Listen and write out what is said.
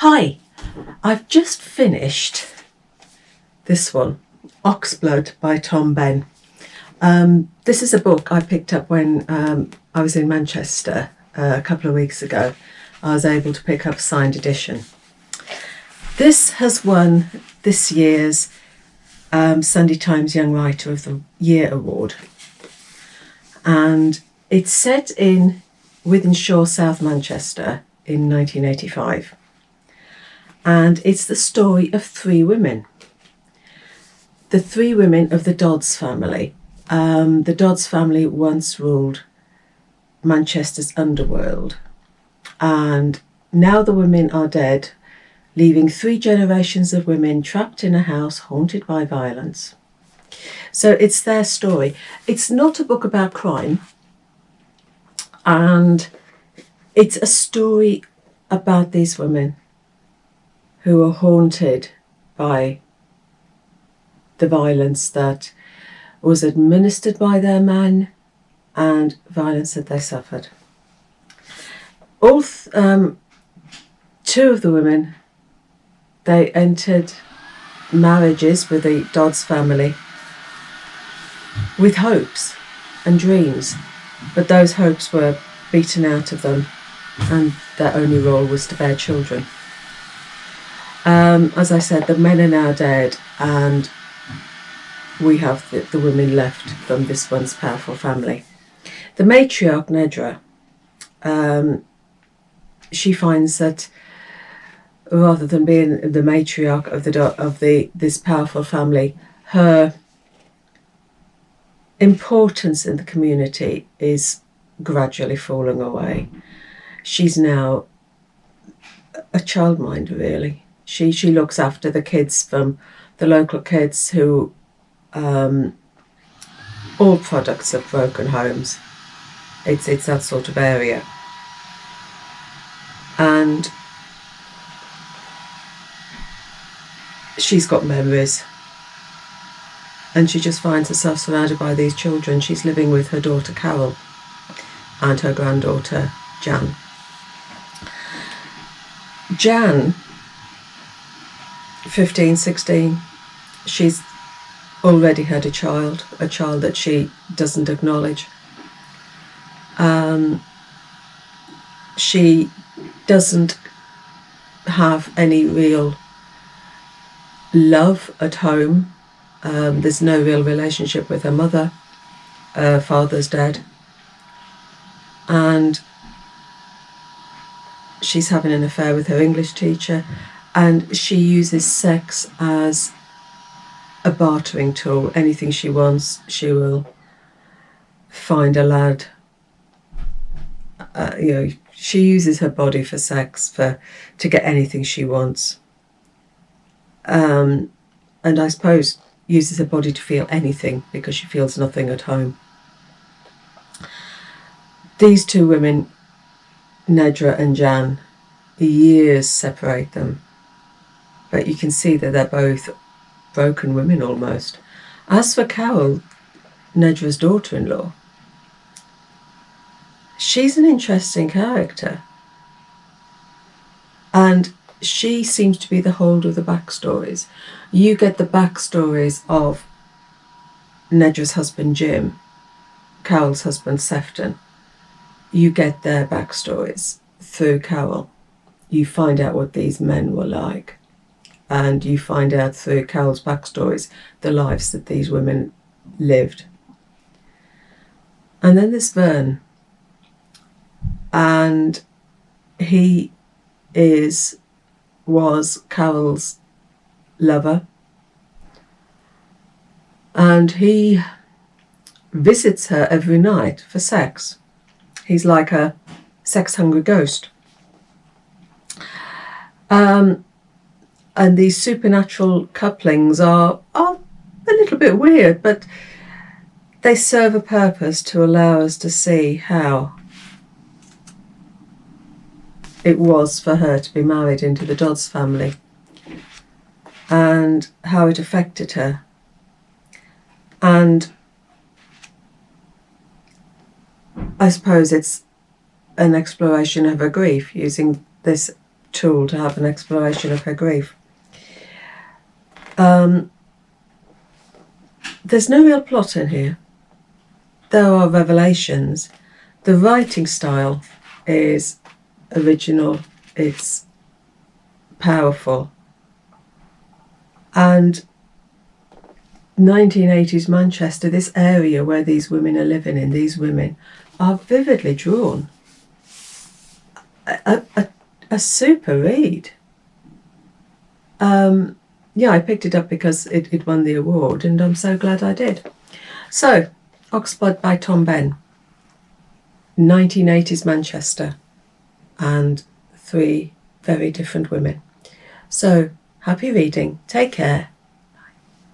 Hi, I've just finished this one, Oxblood by Tom Benn. This is a book I picked up when I was in Manchester a couple of weeks ago. I was able to pick up a signed edition. This has won this year's Sunday Times Young Writer of the Year award. And it's set in Wythenshawe, South Manchester in 1985. And it's the story of three women. The three women of the Dodds family. The Dodds family once ruled Manchester's underworld. And now the women are dead, leaving three generations of women trapped in a house haunted by violence. So it's their story. It's not a book about crime. And it's a story about these women who are haunted by the violence that was administered by their men and violence that they suffered. Two of the women, they entered marriages with the Dodds family with hopes and dreams, but those hopes were beaten out of them and their only role was to bear children. As I said, the men are now dead and we have the women left from this once powerful family. The matriarch, Nedra, she finds that rather than being the matriarch of this powerful family, her importance in the community is gradually falling away. She's now a childminder, really. She looks after the kids from the local kids who all products of broken homes. It's that sort of area. And she's got memories. And she just finds herself surrounded by these children. She's living with her daughter Carol and her granddaughter Jan. Jan, 15, 16, she's already had a child that she doesn't acknowledge. She doesn't have any real love at home. There's no real relationship with her mother. Her father's dead. And she's having an affair with her English teacher, and she uses sex as a bartering tool. Anything she wants, she will find a lad. She uses her body for sex, to get anything she wants. And I suppose uses her body to feel anything because she feels nothing at home. These two women, Nedra and Jan, years separate them. But you can see that they're both broken women almost. As for Carol, Nedra's daughter-in-law, she's an interesting character. And she seems to be the holder of the backstories. You get the backstories of Nedra's husband Jim, Carol's husband Sefton. You get their backstories through Carol. You find out what these men were like. And you find out through Carol's backstories the lives that these women lived. And then there's Vern. And he was Carol's lover. And he visits her every night for sex. He's like a sex-hungry ghost. And these supernatural couplings are a little bit weird, but they serve a purpose to allow us to see how it was for her to be married into the Dodds family and how it affected her. And I suppose it's an exploration of her grief using this tool to have an exploration of her grief. There's no real plot in here. There are revelations. The writing style is original, it's powerful, and 1980s Manchester, this area where these women are living in, these women are vividly drawn. A super read. Yeah, I picked it up because it won the award, and I'm so glad I did. So, Oxblood by Tom Benn, 1980s Manchester, and 3 very different women. So, happy reading, take care.